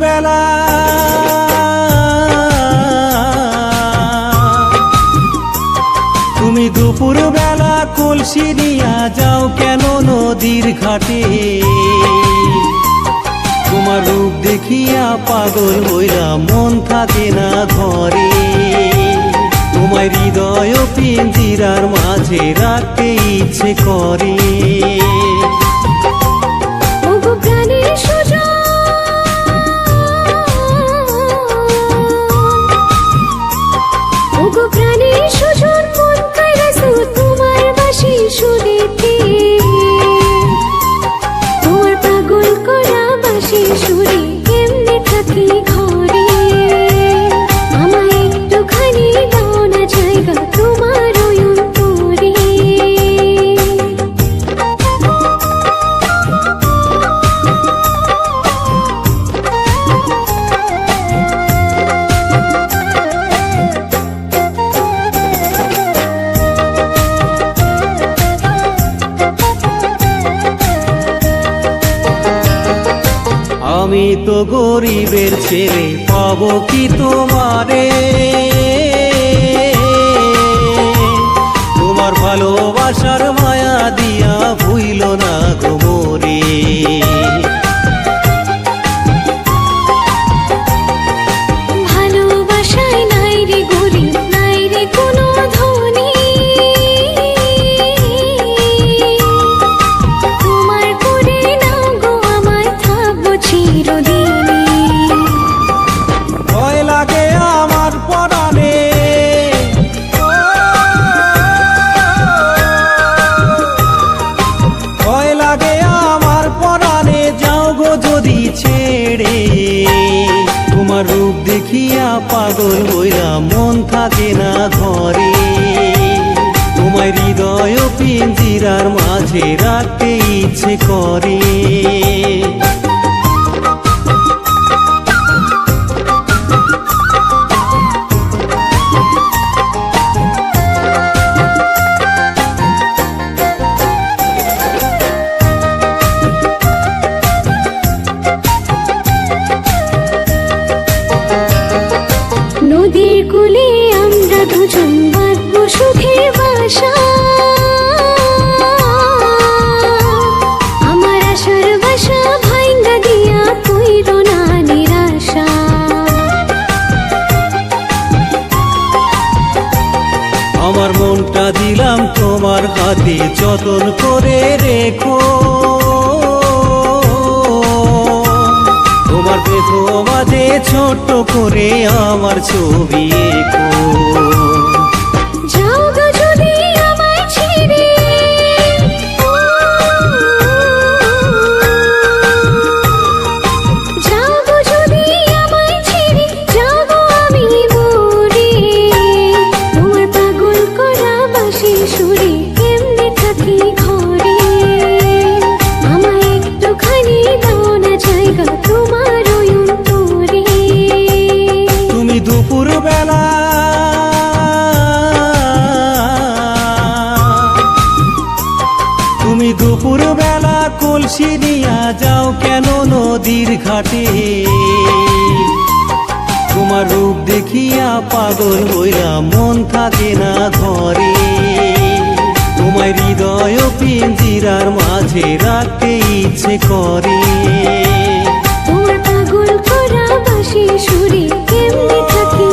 বেলা তুমি দুপুর বেলা কলসি নিয়া যাও কেন নদীর ঘাটে? তোমার রূপ দেখিয়া পাগল হইলা মন থাকে না ঘরে। তোমার হৃদয় পিঞ্জিরার মাঝে রাখতে ইচ্ছে করে। আমি তো গরিবের ছেলে, পাবো কি তোমারে? তোমার ভালোবাসার মায়া দিয়া ভুইল না গো মোরে। ভালোবাসায় নাই রে গরিব, নাই রে কোনো ধনী। তোমার করে নাও গো আমায়, থাকবো চিরদিনই। ভয় লাগে আমার পরাণে, ভয় লাগে আমার পরাণে, যাও গো যদি ছেড়ে। তোমার রূপ দেখিয়া পাগল হইলা মন থাকে না ঘরে। তোমার হৃদয় পিঞ্জিরার মাঝে রাখতে ইচ্ছে করে। নদীর কূলে আমরা দুজন বাঁধবো সুখের বাসা। আমার আশার বাসা ভাঙ্গা দিয়া কইরো না নিরাশা। আমার মনটা দিলাম তোমার হাতে, যতন করে রেখো। তোমার পেট মাঝে ছোট্ট করে আমার ছবি এঁকো। যাও গো যদি আমায় ছেড়ে, যাও গো যদি আমায় ছেড়ে, যাব আমি মরে। তোমার পাগল করা বাঁশির সুরে কেমনে থাকি ঘরে। আমায় একটুখানি দাও না জায়গা তোমার ওই অন্তরে। তুমি দুপুর বেলা তুমি দুপুর বেলা কলসি নিয়া যাও কেন নদীর ঘাটে? তোমার রূপ দেখিয়া পাগল হইলা মন থাকে না ঘরে। তোমার হৃদয় পিঞ্জিরার মাঝে রাখতে ইচ্ছে করে। তোমার পাগল করা বাঁশির সুরে কেমনে থাকি